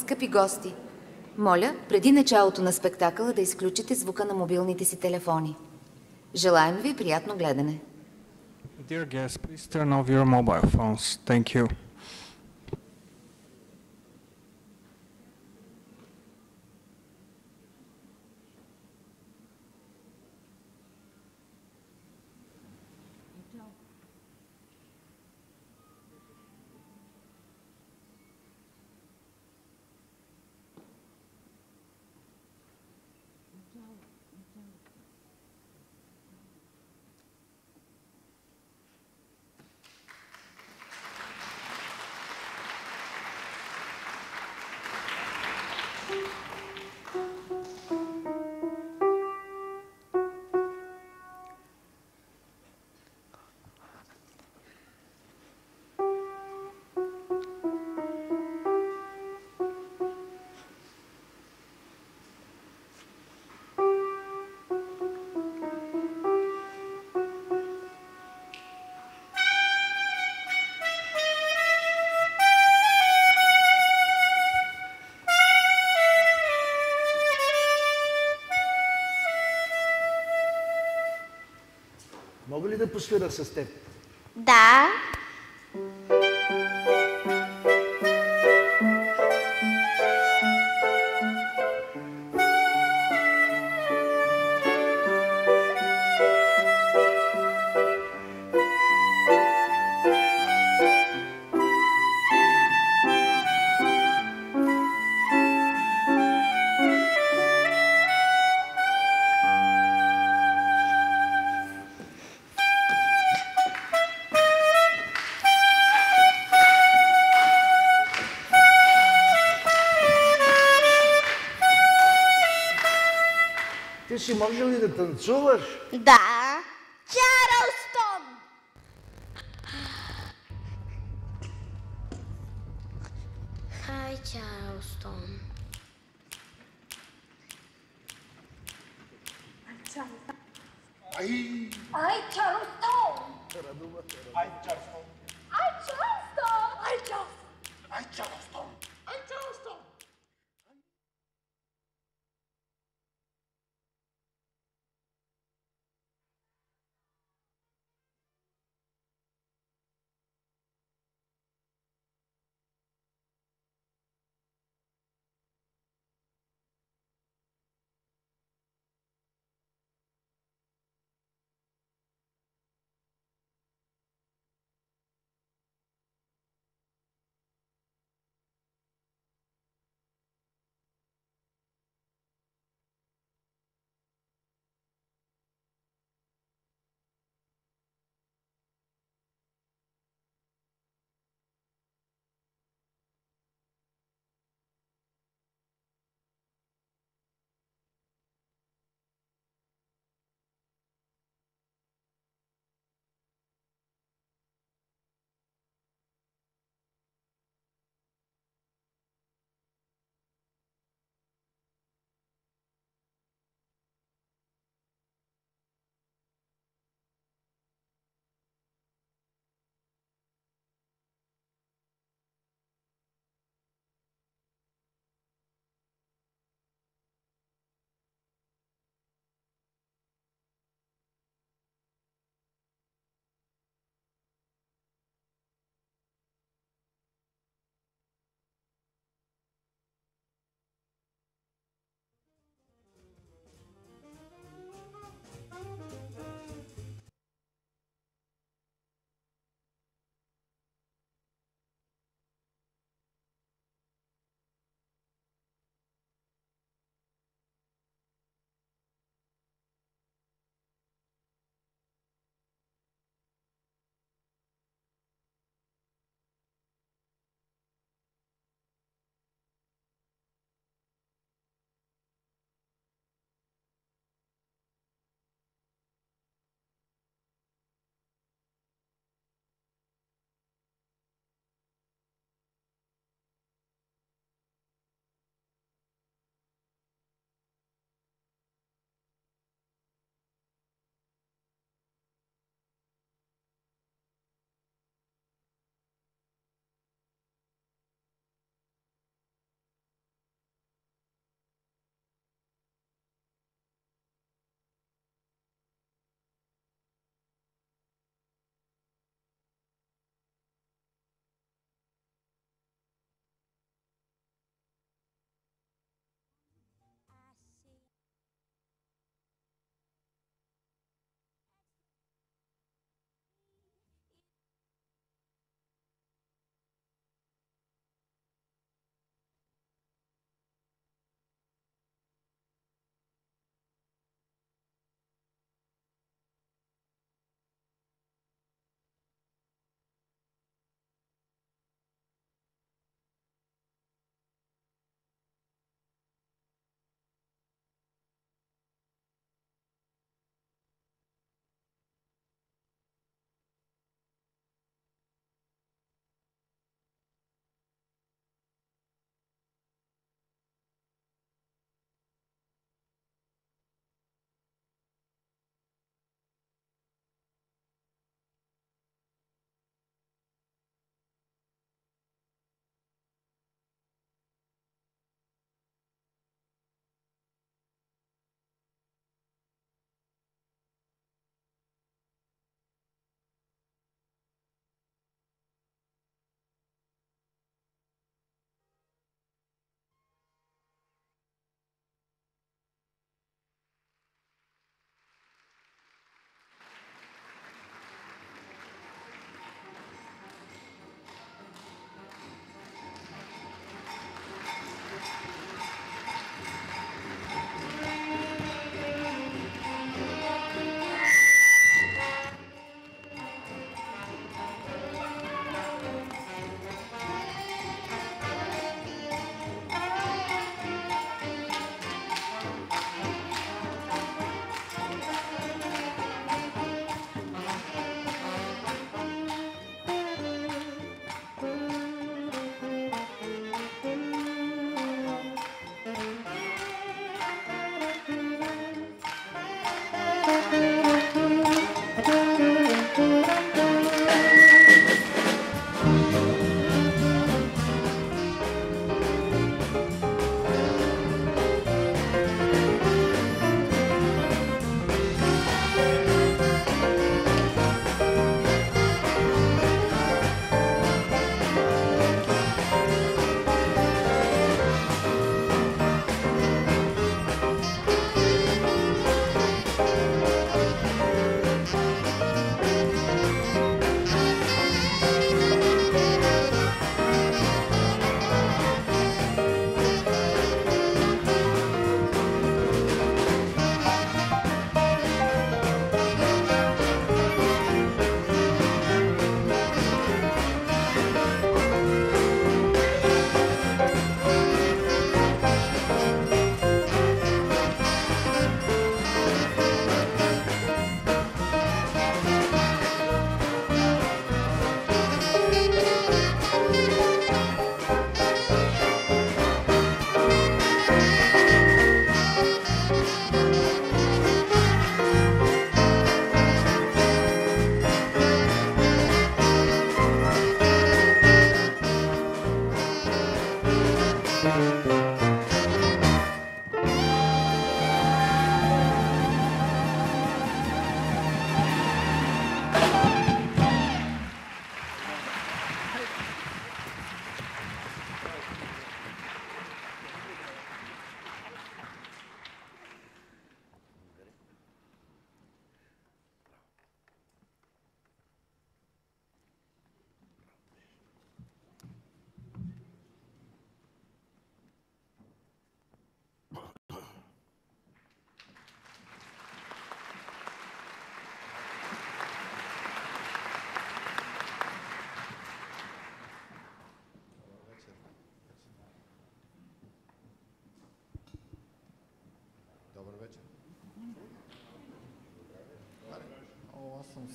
Скъпи гости, моля, преди началото на спектакъла да изключите звука на мобилните си телефони. Желаем ви приятно гледане. Dear guests, please turn off your mobile phones. Thank you. Мога ли да посвира с теб? Да. Ти си може ли да танцуваш? Да. Чарлстон! Хай, Чарлстон. Ай! Ай, Чарлстон! Радува се, Ай, Чарлстон! Ай, Чарлстон! Ай, Чарлстон! Ай, Чарлстон! Ай, Чарлстон!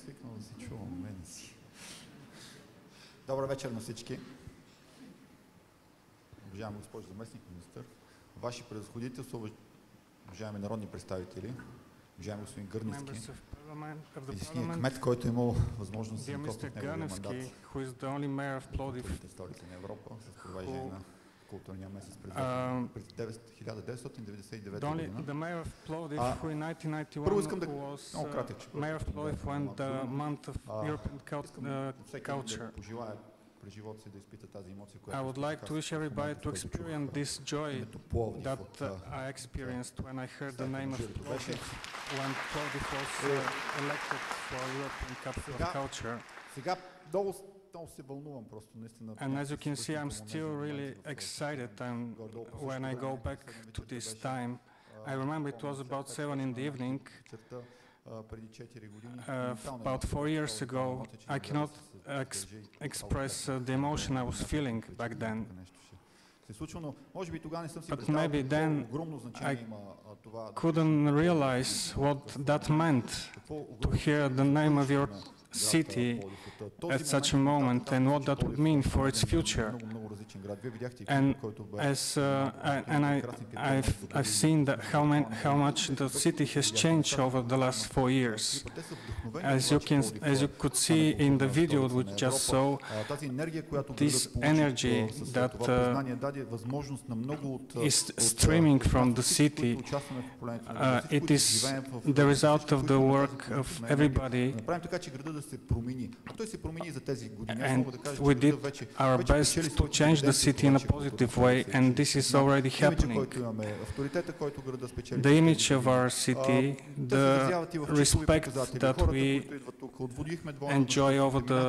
Свикнал да се чувам мене си. Добър вечер на всички. Уважаема госпожо заместник министър, ваши превъзходителства, уважаеми народни представители, уважаеми господин Гърневски, единственият кмет, който е имал възможност да се накопи в неговия мандат в столица на Европа с провеждане на културния месец през 1999 година. Първо искам да много кратък, че пожелая през живота си да изпита тази емоция, която I would like to wish everybody to experience this joy that I experienced when I heard the name of Plovdiv, when Plovdiv was elected for European Capital of Culture. Сега много се вълнувам просто наистина. And as you can see, I'm still really excited when I go back to this time. I remember it was about 7 in the evening. About 4 years ago, I cannot express the emotion I was feeling back then. But maybe then I couldn't realize what that meant to hear the name of your city at such a moment and what that would mean for its future. And as I've seen that how much the city has changed over the last 4 years. As you could see in the video we just saw, this energy that is streaming from the city, it is the result of the work of everybody. And we did our best to change the city in a positive way, and this is already happening. The image of our city, the respect that we enjoy over the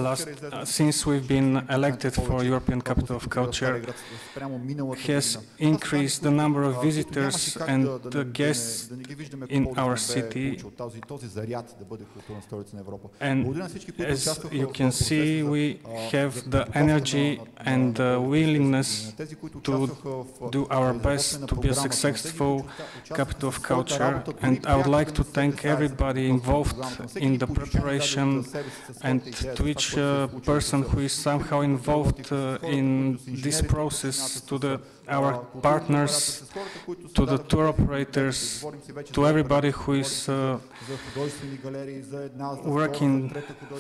last, since we've been elected for European Capital of Culture, has increased the number of visitors and the guests in our city. And as you can see, we have the energy and the willingness to do our best to be a successful Capital of Culture. And I would like to thank everybody involved in the preparation and to each person who is somehow involved in this process, to our partners, to the tour operators, to everybody who is working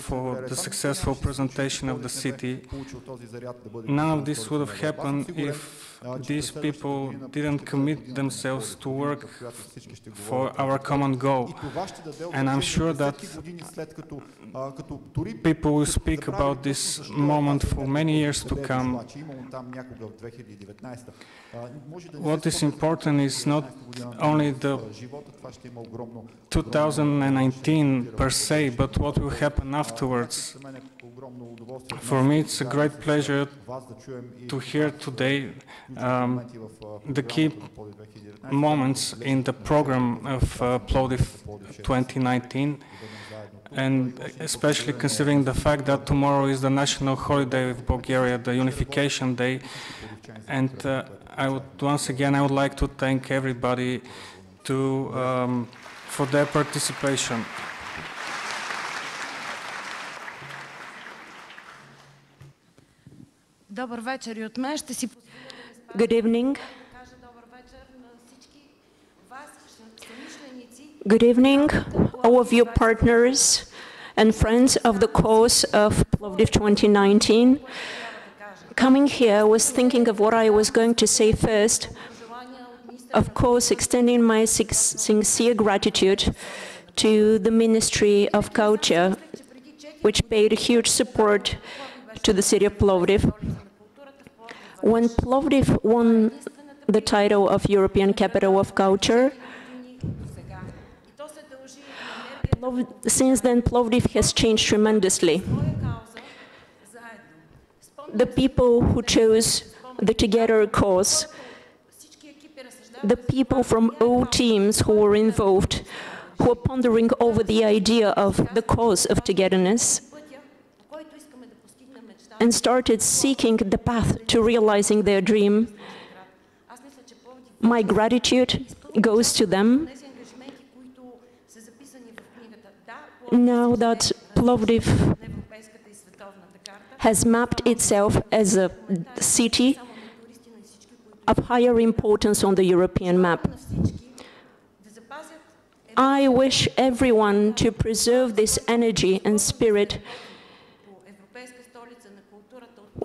for the successful presentation of the city. None of this would have happened if these people didn't commit themselves to work for our common goal. And I'm sure that people will speak about this moment for many years to come. What is important is not only the 2019 per se, but what will happen afterwards. For me, it's a great pleasure to hear today the key moments in the program of Plovdiv 2019, and especially considering the fact that tomorrow is the national holiday of Bulgaria, the Unification Day. And once again, I would like to thank everybody for their participation. Good evening. Good evening, all of you partners and friends of the cause of Plovdiv 2019. Coming here, I was thinking of what I was going to say first. Of course, extending my sincere gratitude to the Ministry of Culture, which paid huge support to the city of Plovdiv. When Plovdiv won the title of European Capital of Culture, since then Plovdiv has changed tremendously. The people who chose the Together cause, the people from all teams who were involved, who were pondering over the idea of the cause of togetherness, and started seeking the path to realizing their dream. My gratitude goes to them. Now that Plovdiv has mapped itself as a city of higher importance on the European map, I wish everyone to preserve this energy and spirit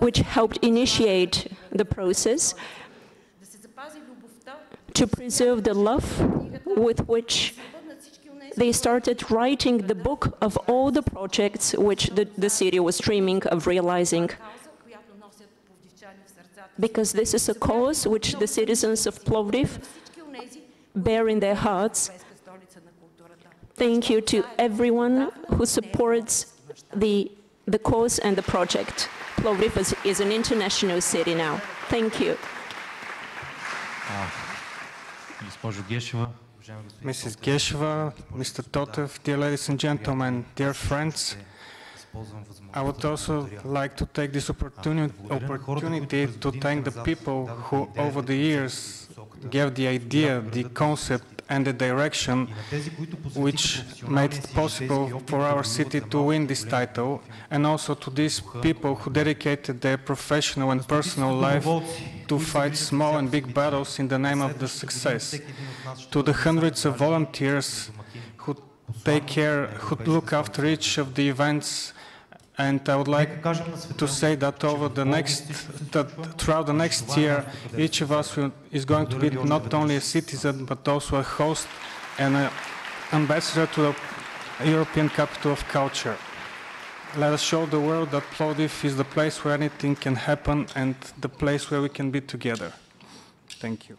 which helped initiate the process, to preserve the love with which they started writing the book of all the projects which the city was dreaming of realizing. Because this is a cause which the citizens of Plovdiv bear in their hearts. Thank you to everyone who supports the cause and the project. Plovdiv is an international city now. Thank you. Mrs. Gesheva, Mr. Totev, dear ladies and gentlemen, dear friends, I would also like to take this opportunity to thank the people who over the years gave the idea, the concept and the direction which made it possible for our city to win this title, and also to these people who dedicated their professional and personal life to fight small and big battles in the name of the success. To the hundreds of volunteers who take care, who look after each of the events. And I would like to say that throughout the next year, each of us is going to be not only a citizen, but also a host and an ambassador to the European Capital of Culture. Let us show the world that Plovdiv is the place where anything can happen and the place where we can be together. Thank you.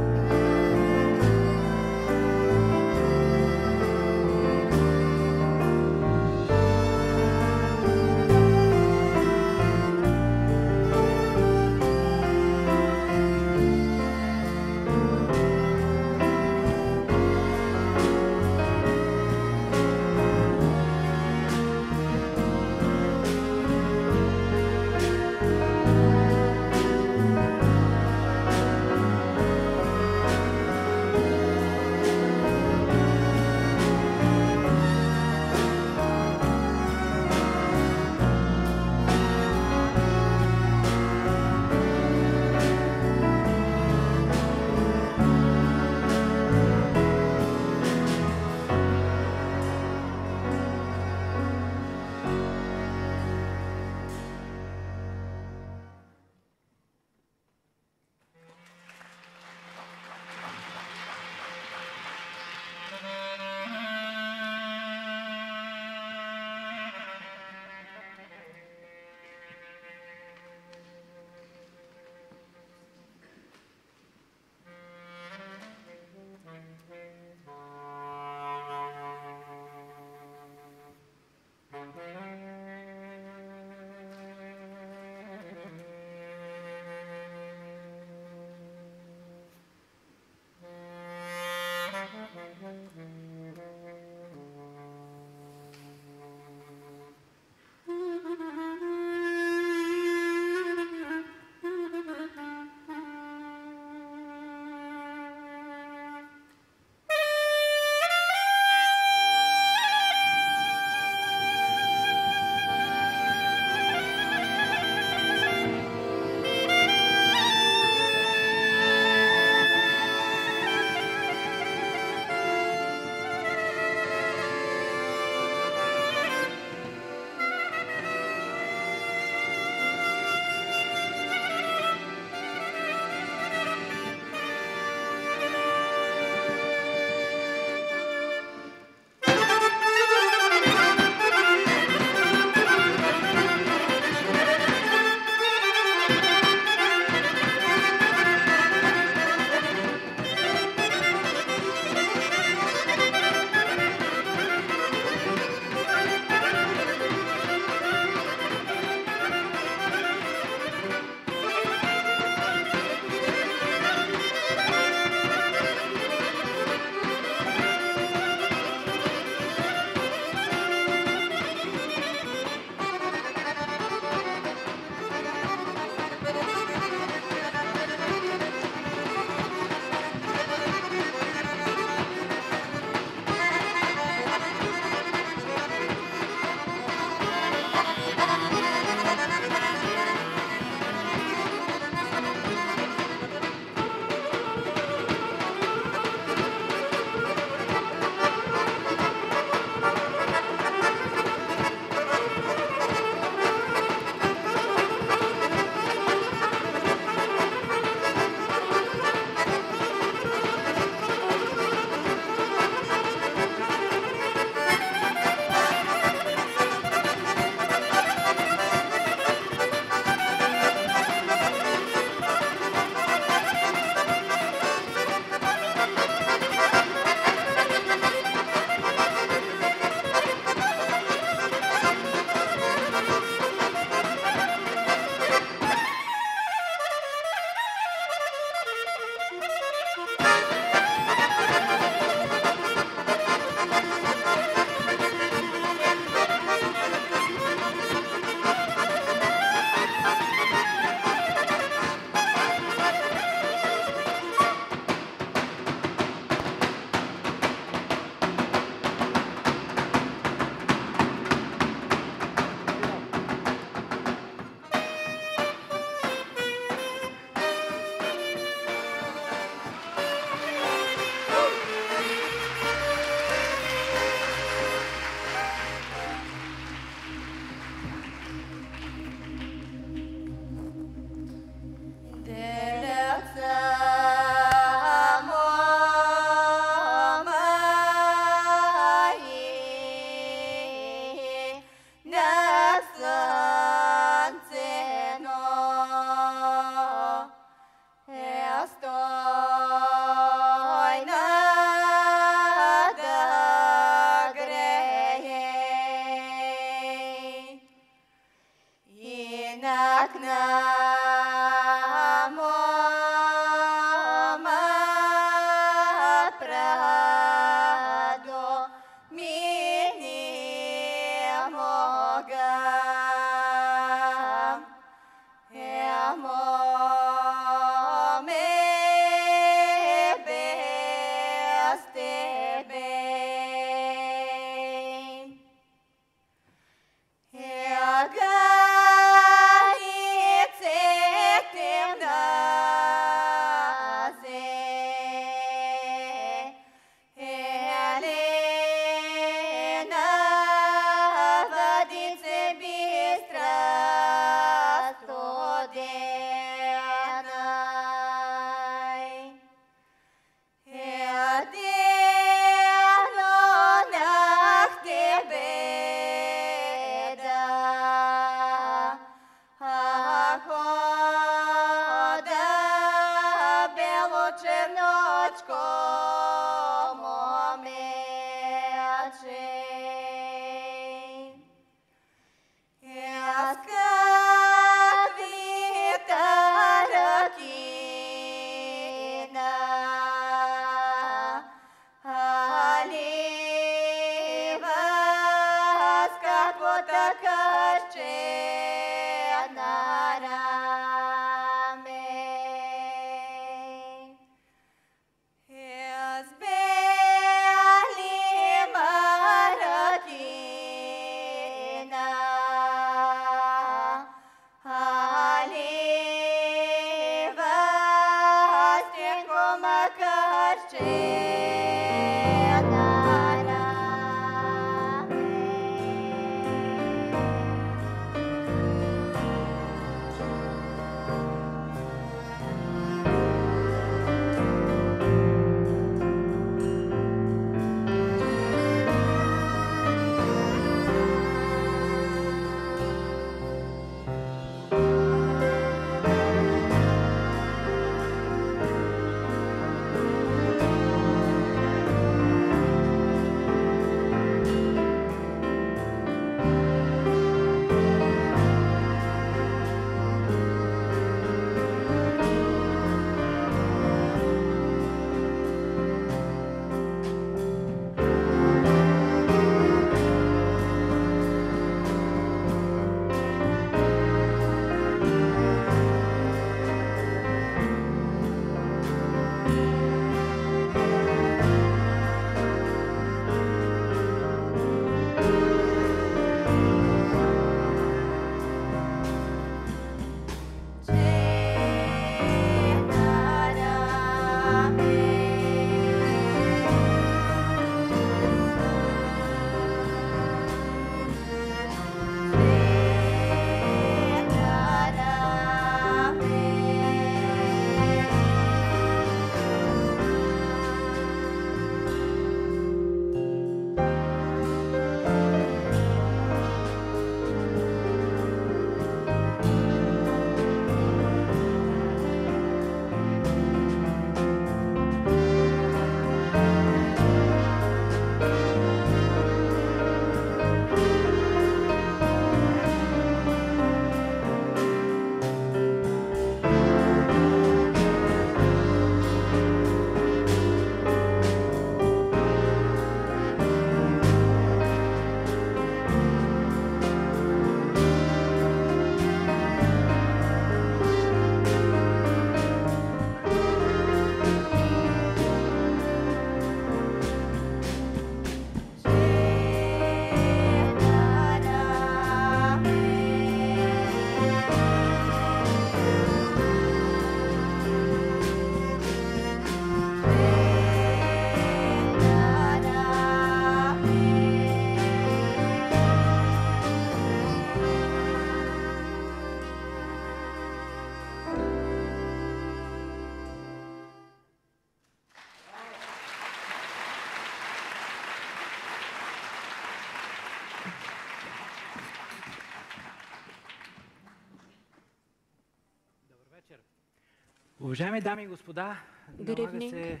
Good evening.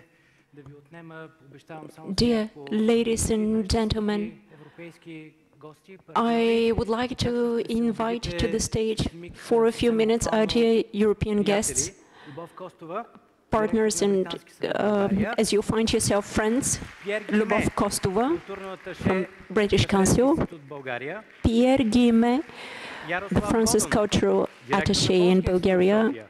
Dear ladies and gentlemen, I would like to invite to the stage for a few minutes our dear European guests, partners and, as you find yourself, friends, Lyubov Kostova from British Council, Pierre Guillemet, the France's cultural attaché in Bulgaria,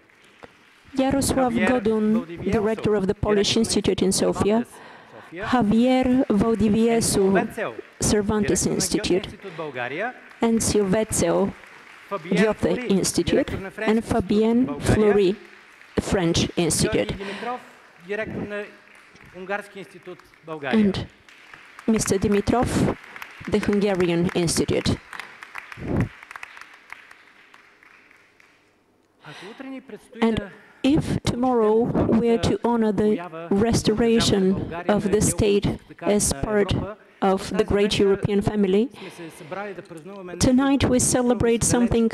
Yaroslav Godun, director of the Polish Institute in Sofia, Javier Valdiviesu, Cervantes Institute, and Silvetzel, Goethe Institute, and Fabienne Fleury, the French Institute, and Mr. Dimitrov, the Hungarian Institute. And if tomorrow we are to honor the restoration of the state as part of the great European family, tonight we celebrate something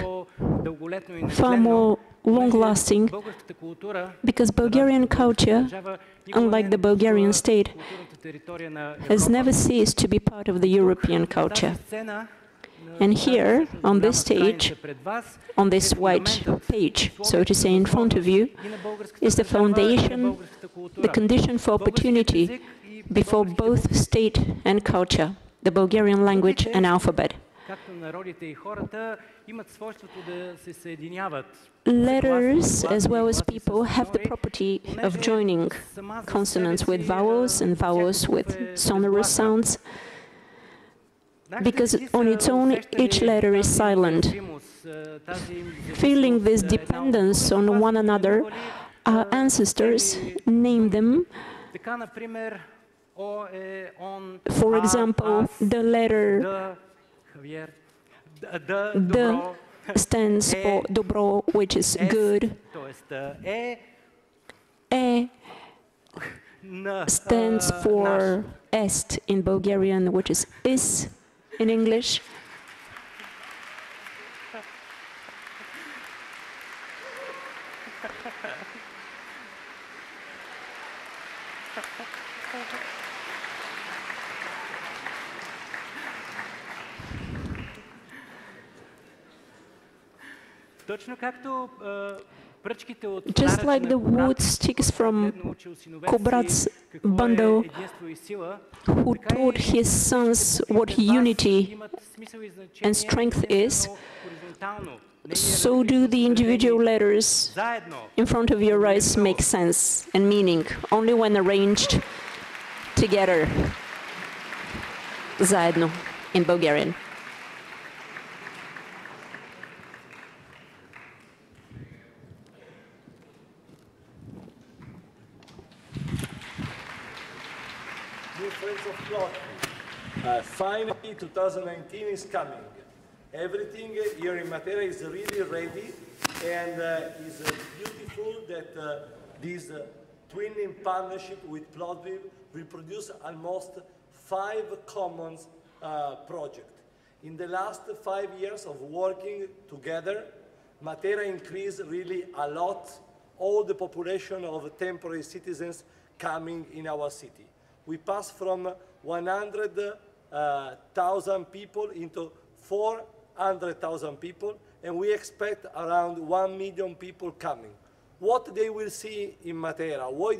far more long-lasting, because Bulgarian culture, unlike the Bulgarian state, has never ceased to be part of the European culture. And here, on this stage, on this white page, so to say, in front of you, is the foundation, the condition for opportunity before both state and culture, the Bulgarian language and alphabet. Letters, as well as people, have the property of joining consonants with vowels and vowels with sonorous sounds, because on its own, each letter is silent. Feeling this dependence on one another, our ancestors named them. For example, the letter D stands for dobro, which is good. E stands for est in Bulgarian, which is in English. Just like the wood sticks from Kubrat's bundle, who taught his sons what unity and strength is, so do the individual letters in front of your eyes make sense and meaning only when arranged together, zajedno, in Bulgarian. Finally, 2019 is coming. Everything here in Matera is really ready, and it's beautiful that this twinning partnership with Plovdiv will produce almost 5 common projects. In the last 5 years of working together, Matera increased really a lot all the population of temporary citizens coming in our city. We passed from 100,000 people into 400,000 people, and we expect around 1 million people coming. What they will see in Matera, what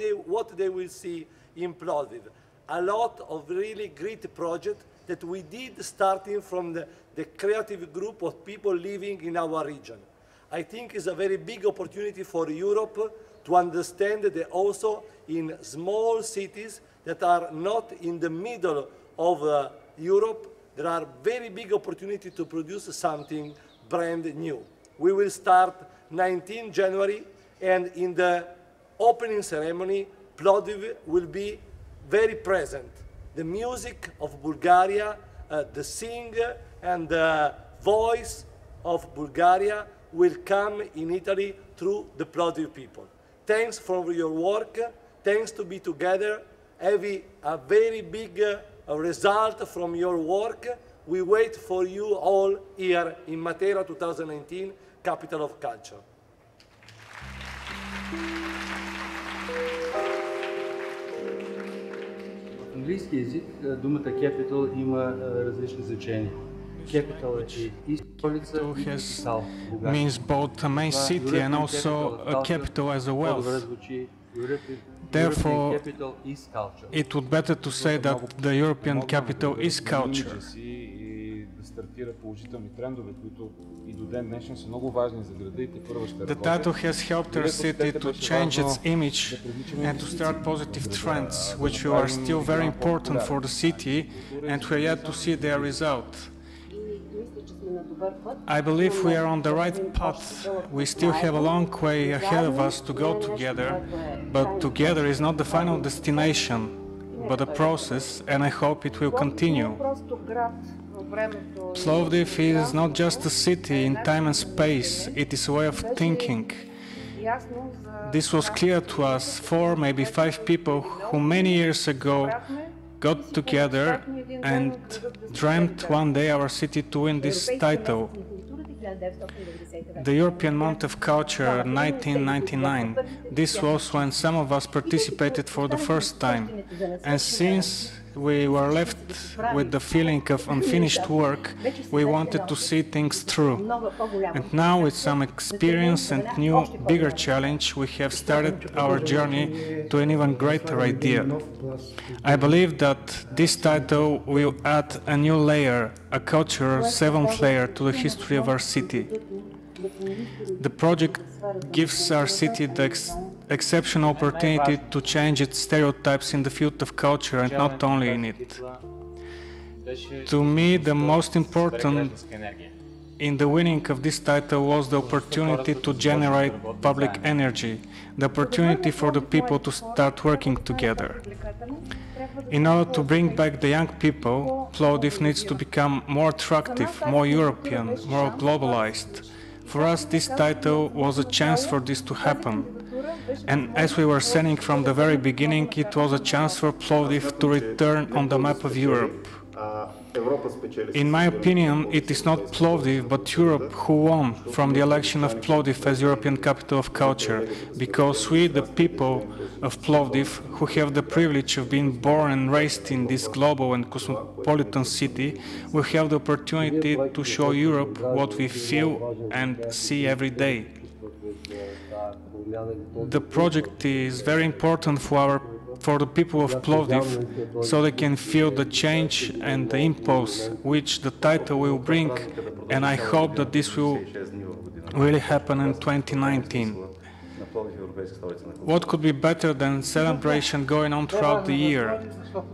they will see in Plovdiv, a lot of really great projects that we did starting from the creative group of people living in our region. I think it's a very big opportunity for Europe to understand that also in small cities that are not in the middle of Europe, there are very big opportunities to produce something brand new. We will start 19 January, and in the opening ceremony, Plovdiv will be very present. The music of Bulgaria, the singer and the voice of Bulgaria will come in Italy through the Plovdiv people. Thanks for your work, thanks to be together, having a very big result from your work. We wait for you all here in Matera 2019, capital of culture. В английски език думата capital има различни значения. Capital is means both a main city and also a capital as a wealth. Therefore, it would better to say that the European capital is culture. The title has helped our city to change its image and to start positive trends, which are still very important for the city, and we are yet to see their result. I believe we are on the right path. We still have a long way ahead of us to go together, but together is not the final destination, but a process, and I hope it will continue. Plovdiv is not just a city in time and space, it is a way of thinking. This was clear to us, 4, maybe 5 people who many years ago got together and dreamt one day our city to win this title. The European Month of Culture 1999. This was when some of us participated for the first time. And since we were left with the feeling of unfinished work, we wanted to see things through. And now, with some experience and new, bigger challenge, we have started our journey to an even greater idea. I believe that this title will add a new layer, a cultural 7th layer to the history of our city. The project gives our city the exceptional opportunity to change its stereotypes in the field of culture and not only in it. To me, the most important in the winning of this title was the opportunity to generate public energy, the opportunity for the people to start working together. In order to bring back the young people, Plovdiv needs to become more attractive, more European, more globalized. For us, this title was a chance for this to happen. And as we were saying from the very beginning, it was a chance for Plovdiv to return on the map of Europe. In my opinion, it is not Plovdiv, but Europe who won from the election of Plovdiv as European Capital of Culture, because we, the people of Plovdiv, who have the privilege of being born and raised in this global and cosmopolitan city, will have the opportunity to show Europe what we feel and see every day. The project is very important for the people of Plovdiv, so they can feel the change and the impulse which the title will bring, and I hope that this will really happen in 2019. What could be better than celebration going on throughout the year?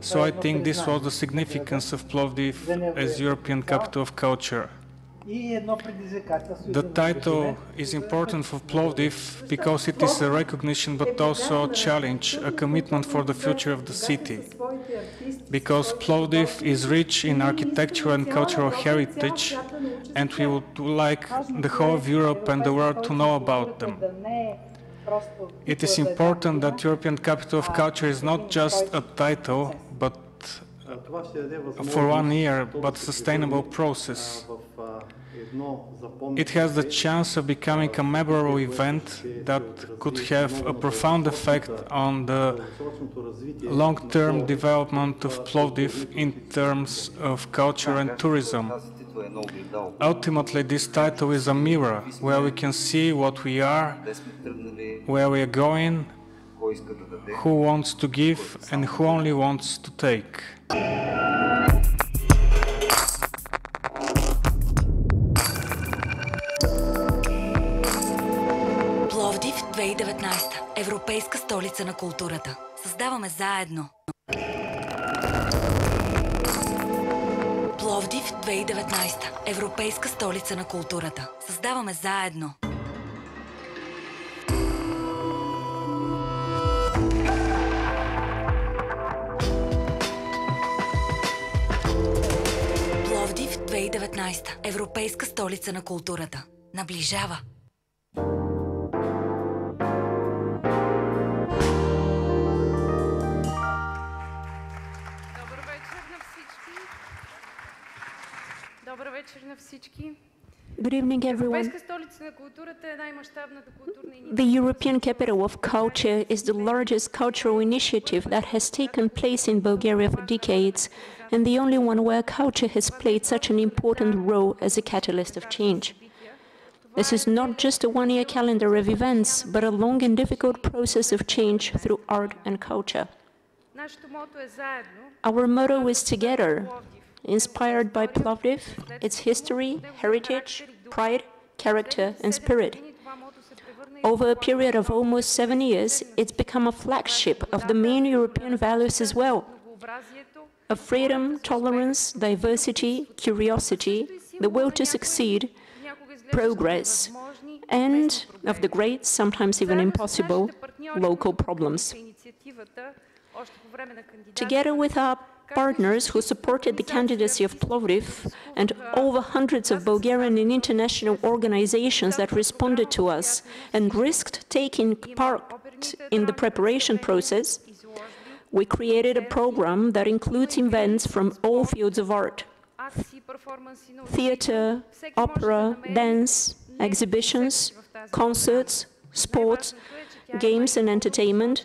So I think this was the significance of Plovdiv as European Capital of Culture. The title is important for Plovdiv because it is a recognition but also a challenge, a commitment for the future of the city. Because Plovdiv is rich in architectural and cultural heritage, and we would like the whole of Europe and the world to know about them. It is important that European Capital of Culture is not just a title, but for 1 year, but a sustainable process. It has the chance of becoming a memorable event that could have a profound effect on the long-term development of Plovdiv in terms of culture and tourism. Ultimately, this title is a mirror where we can see what we are, where we are going, who wants to give and who only wants to take. Пловдив 2019. Европейска столица на културата. Създаваме заедно. Пловдив 2019. Европейска столица на културата. Създаваме заедно. Пловдив 2019. Европейска столица на културата. Наближава. Good evening, everyone. The European Capital of Culture is the largest cultural initiative that has taken place in Bulgaria for decades, and the only one where culture has played such an important role as a catalyst of change. This is not just a one-year calendar of events, but a long and difficult process of change through art and culture. Our motto is Together, inspired by Plovdiv, its history, heritage, pride, character, and spirit. Over a period of almost 7 years, it's become a flagship of the main European values as well, of freedom, tolerance, diversity, curiosity, the will to succeed, progress, and of the great, sometimes even impossible, local problems. Together with our partners who supported the candidacy of Plovdiv and over hundreds of Bulgarian and international organizations that responded to us and risked taking part in the preparation process, we created a program that includes events from all fields of art: theater, opera, dance, exhibitions, concerts, sports, games and entertainment,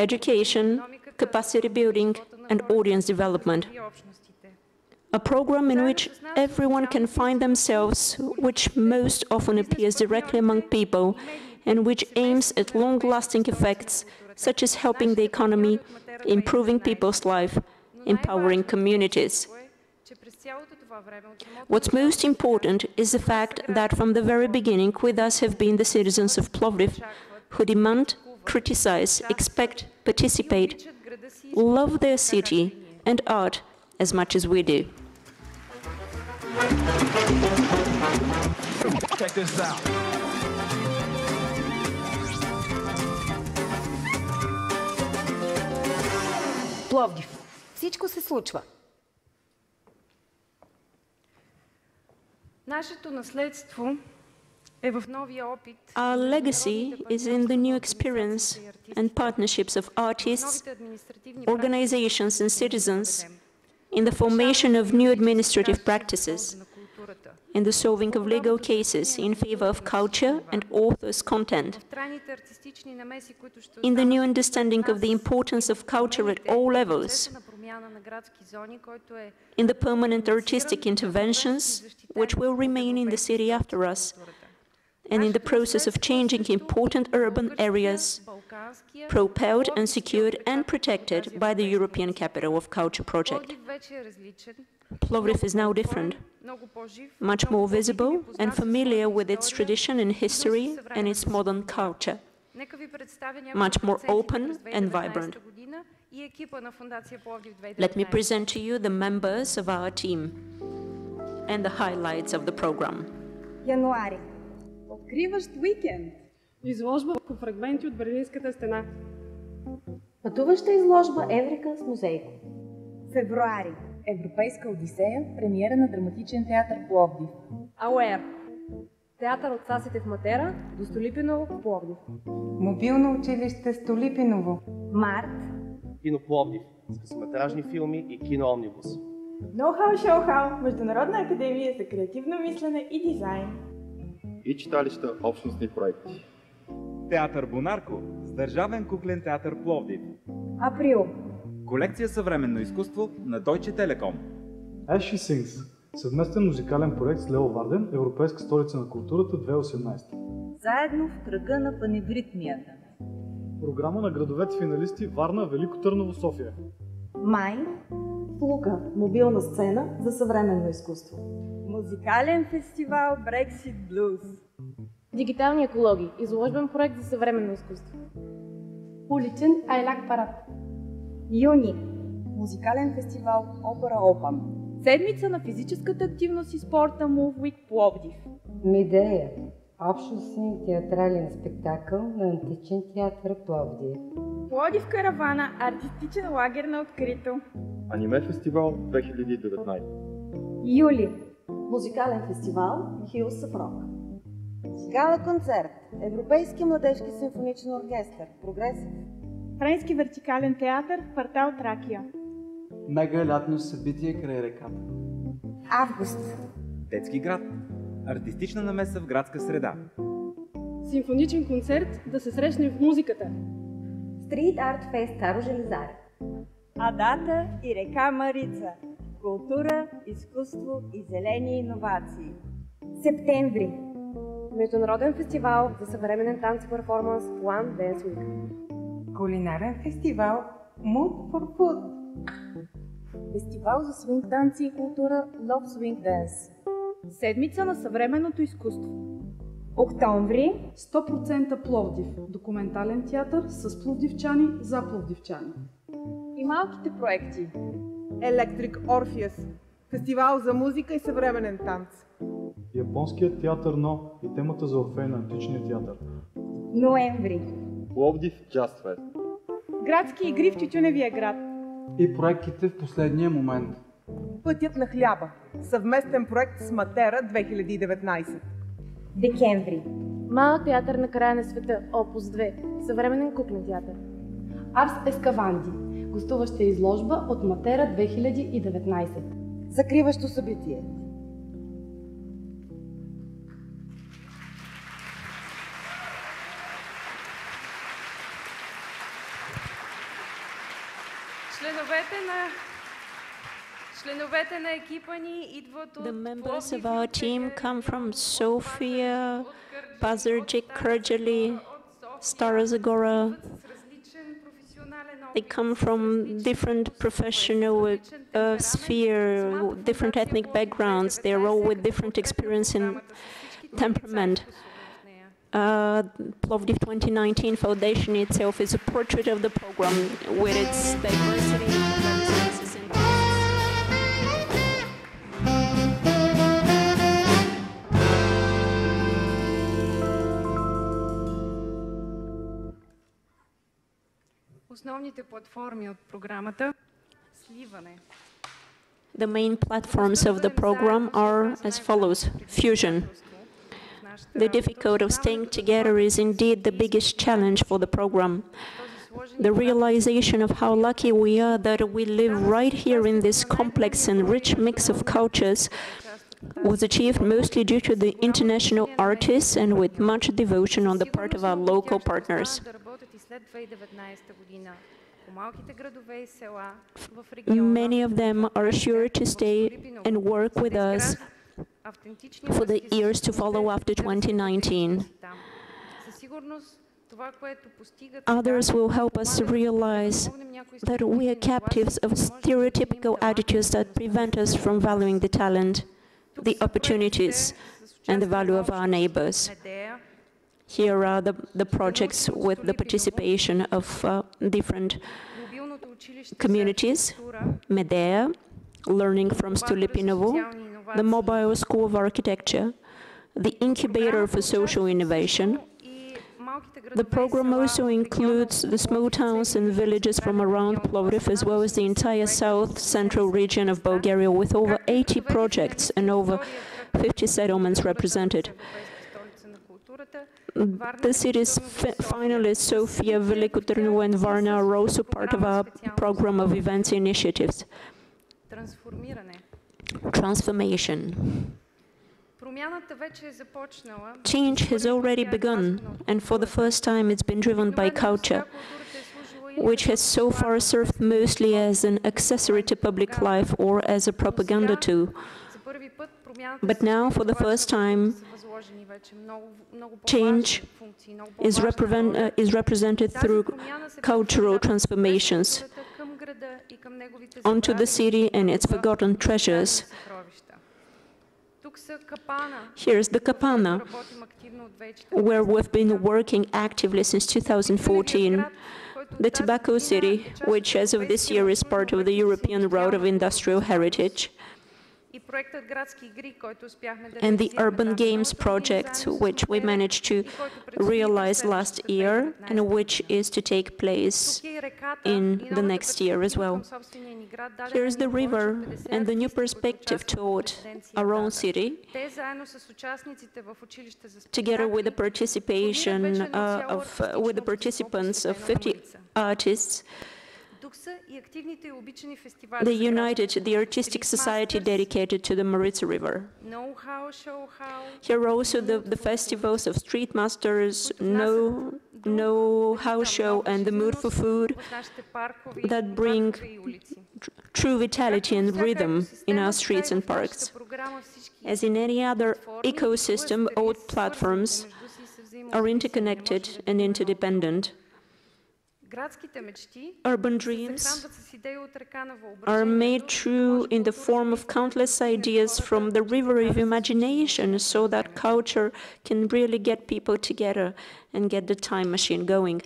education, capacity building, and audience development. A program in which everyone can find themselves, which most often appears directly among people, and which aims at long-lasting effects, such as helping the economy, improving people's life, empowering communities. What's most important is the fact that from the very beginning with us have been the citizens of Plovdiv, who demand, criticize, expect, participate, love their city and art as much as we do. Check this out. Пловдив. Всичко се случва. Нашето наследство е в новия опит. Our legacy is in the new experience and partnerships of artists, organizations and citizens, in the formation of new administrative practices, in the solving of legal cases in favor of culture and authors' content, in the new understanding of the importance of culture at all levels, in the permanent artistic interventions which will remain in the city after us, and in the process of changing important urban areas, propelled and secured and protected by the European Capital of Culture project. Plovdiv is now different, much more visible and familiar with its tradition and history and its modern culture, much more open and vibrant. Let me present to you the members of our team and the highlights of the program. Януари. Откриващ уикенд. Изложба по фрагменти от Берлинската стена. Пътуваща изложба Еврика с музейко. Февруари. Европейска одисея, премиера на драматичен театър Пловдив. Ауер. Театър от Сасите в Матера до Столипиново в Пловдив. Мобилно училище Столипиново. Март. Кино Пловдив с късометражни филми и кино Омнибус. Ноу-хау шоу-хау, Международна академия за креативно мислене и дизайн. И читалища общностни проекти. Театър Бонарко с Държавен куклен театър Пловдив. Април. Колекция съвременно изкуство на Deutsche Telekom. As She Sings – съвместен музикален проект с Лео Варден, Европейска столица на културата 2018. Заедно в кръга на паневритмията. Програма на градовете финалисти Варна, Велико Търново, София. Май. Лука – мобилна сцена за съвременно изкуство. Музикален фестивал Brexit Blues. Дигитални екологии – изложбен проект за съвременно изкуство. Уличен айлак парад. Юни. Музикален фестивал Опера Опан. Седмица на физическата активност и спорта Move Week Пловдив. Медея. Общностен театрален спектакъл на античен театър Пловдив. Пловдив каравана. Артистичен лагер на открито. Аниме фестивал 2019. Юли. Музикален фестивал Hills of Rock. Гала концерт. Европейски младежки симфоничен оркестър Прогресив. Френски вертикален театър в квартал Тракия. Мега лятно събитие край реката. Август. Детски град. Артистична намеса в градска среда. Симфоничен концерт да се срещнем в музиката. Стрит Арт Фест Старо Железаре. Адата и река Марица. Култура, изкуство и зелени иновации. Септември. Международен фестивал за съвременен танц и перформанс One Dance Week. Кулинарен фестивал Mood for Food. Фестивал за свинг танци и култура Love Swing Dance. Седмица на съвременното изкуство. Октомври. 100% Пловдив. Документален театър с пловдивчани за пловдивчани. И малките проекти. Electric Orpheus. Фестивал за музика и съвременен танц. Японският театър Но и темата за Орфей на античния театър. Ноември. Plovdiv Just Fest. Градски игри в Тютюневия град. И проектите в последния момент. Пътят на хляба. Съвместен проект с Матера 2019. Декември. Малък театър на края на света, Опус 2. Съвременен куклен театър. Арс Ескаванди. Гостуваща изложба от Матера 2019. Закриващо събитие. Членовете на екипа ни идват от The members of our team come from Sofia, Pazarjik, Kırjali, Stara Zagora. They come from different professional sphere, different ethnic backgrounds. They're all with different experience and temperament. Plovdiv 2019 Foundation itself is a portrait of the program with its diversity and resources and Основните платформи от програмата сливане. The main platforms of the program are as follows: fusion. The difficulty of staying together is indeed the biggest challenge for the program. The realization of how lucky we are that we live right here in this complex and rich mix of cultures was achieved mostly due to the international artists and with much devotion on the part of our local partners. Many of them are sure to stay and work with us for the years to follow after 2019. Others will help us realize that we are captives of stereotypical attitudes that prevent us from valuing the talent, the opportunities, and the value of our neighbors. Here are the projects with the participation of different communities: Medea, learning from Stulipinovo, the Mobile School of Architecture, the Incubator for Social Innovation. The program also includes the small towns and villages from around Plovdiv, as well as the entire south-central region of Bulgaria, with over 80 projects and over 50 settlements represented. The cities finalists Sofia, Veliko Târnu, and Varna are also part of our program of events initiatives. Transformation. Change has already begun, and for the first time it's been driven by culture, which has so far served mostly as an accessory to public life or as a propaganda tool. But now, for the first time, change is represented through cultural transformations onto the city and its forgotten treasures. Here's the Kapana, where we've been working actively since 2014. The Tobacco City, which as of this year is part of the European Route of Industrial Heritage. And the Urban Games project, which we managed to realize last year and which is to take place in the next year as well. Here's the river and the new perspective toward our own city, together with the participation with the participants of 50 artists. They united the artistic society dedicated to the Maritsa River. Here are also the festivals of street masters, know-how show, and the mood for food that bring true vitality and rhythm in our streets and parks. As in any other ecosystem, all platforms are interconnected and interdependent. Urban dreams are made true in the form of countless ideas from the river of imagination, so that culture can really get people together and get the time machine going.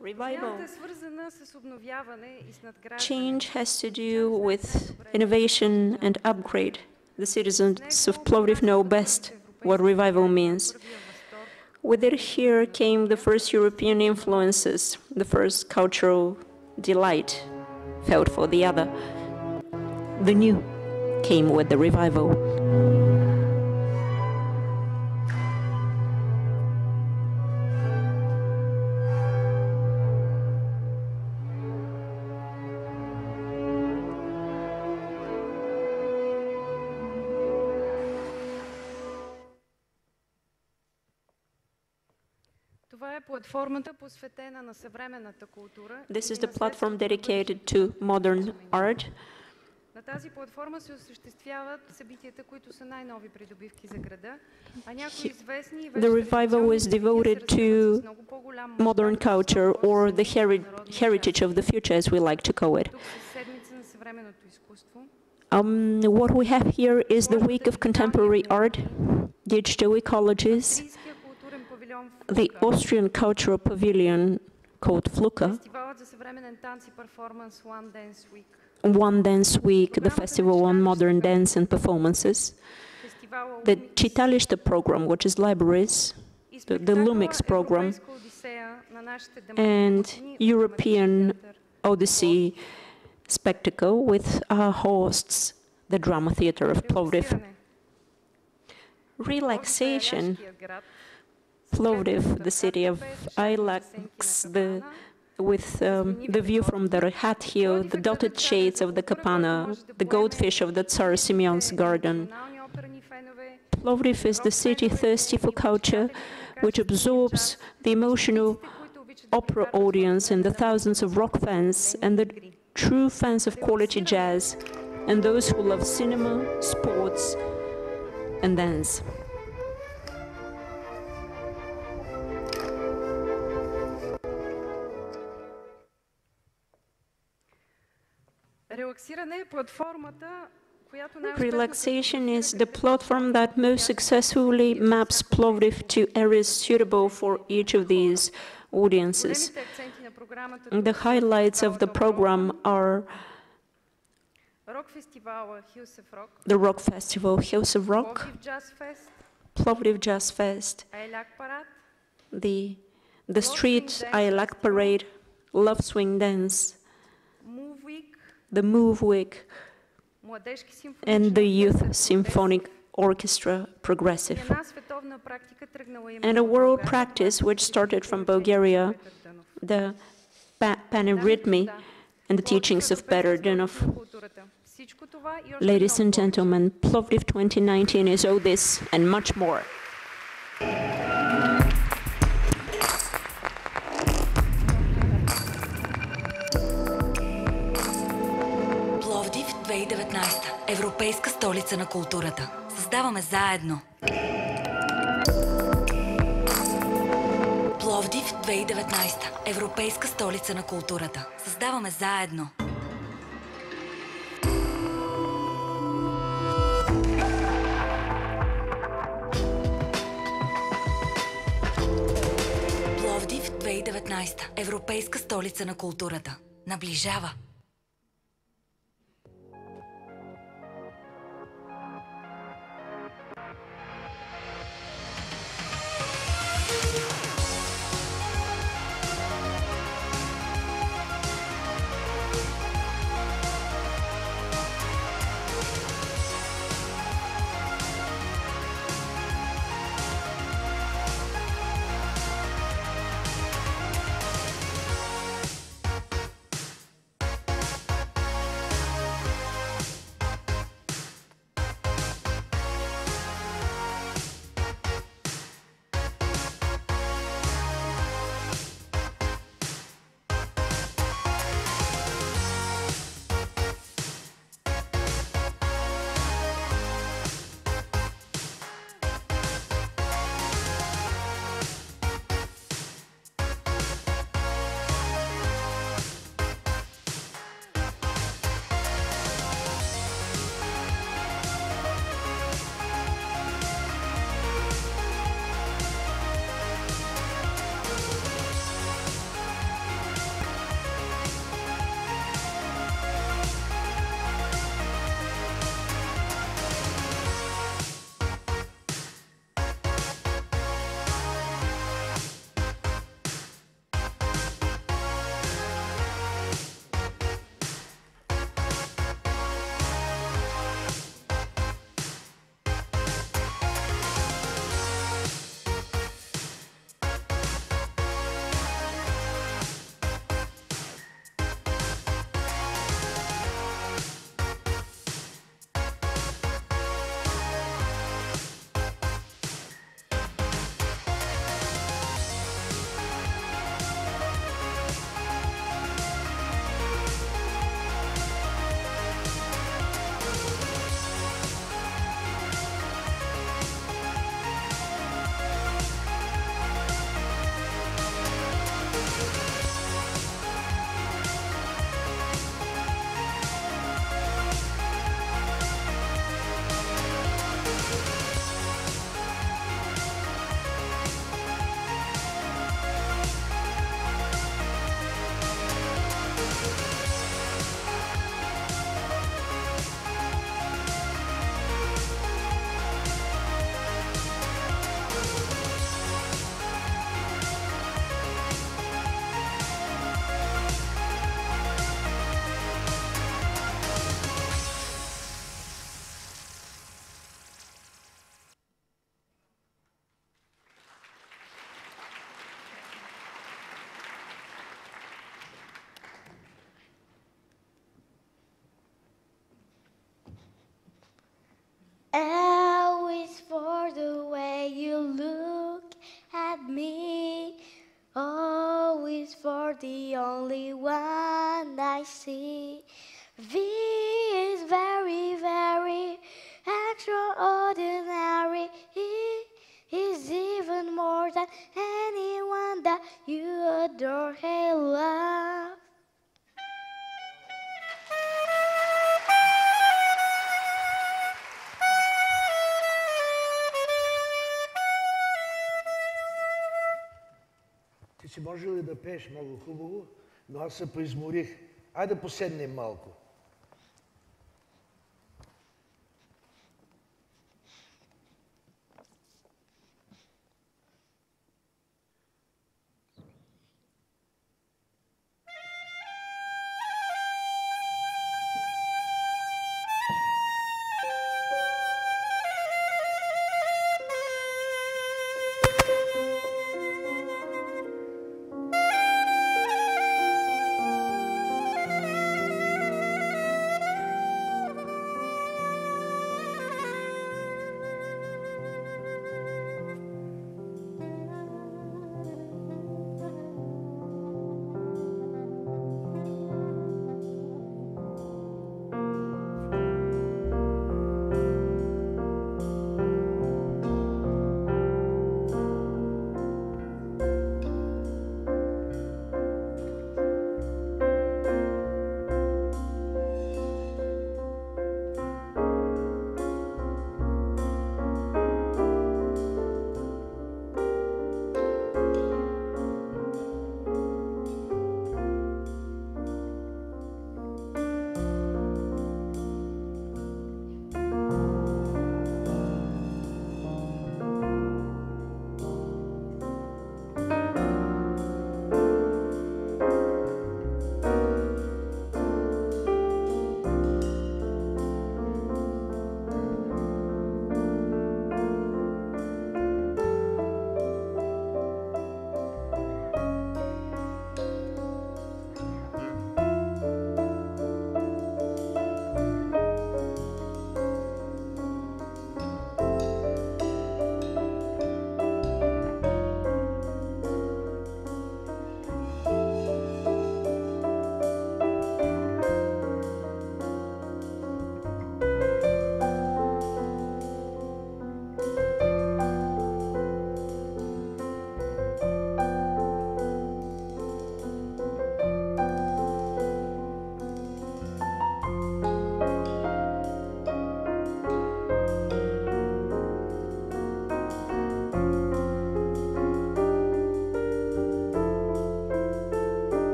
Revival. Change has to do with innovation and upgrade. The citizens of Plovdiv know best what revival means. With it here came the first European influences, the first cultural delight felt for the other. The new came with the revival. This is the platform dedicated to modern art. The revival is devoted to modern culture, or the heritage of the future, as we like to call it. What we have here is the Week of Contemporary Art, Digital Ecologies, the Austrian Cultural Pavilion called Fluka, One Dance Week, the Festival on Modern Dance and Performances, the Chitalishta program, which is libraries, the Lumix program, and European Odyssey spectacle with our hosts, the Drama Theatre of Plovdiv. Relaxation. Plovdiv, the city of ilex, with the view from the Rehat Hill, the dotted shades of the Kapana, the goldfish of the Tsar Simeon's garden. Plovdiv is the city thirsty for culture, which absorbs the emotional opera audience and the thousands of rock fans and the true fans of quality jazz, and those who love cinema, sports, and dance. Relaxation is the platform that most successfully maps Plovdiv to areas suitable for each of these audiences. The highlights of the program are the Rock Festival, Hills of Rock, Plovdiv Jazz Fest, the Street Aylak Parade, Love Swing Dance, the Move Week, and the Youth Symphonic Orchestra Progressive. And a world practice which started from Bulgaria, the Panirhythmy and the teachings of Bardinov. Ladies and gentlemen, Plovdiv 2019 is all this and much more. Пловдив 2019. Европейска столица на културата. Създаваме заедно. Пловдив 2019. Европейска столица на културата. Създаваме заедно. Пловдив 2019. Европейска столица на културата. Наближава. only one I see. V is very, very extraordinary. He is even more than anyone that you adore, hey love. Ти си може ли да пееш много хубаво, но аз се поизморих. Айде да поседнем малко.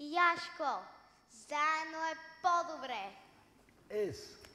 Яшко, заедно е по-добре. Ес,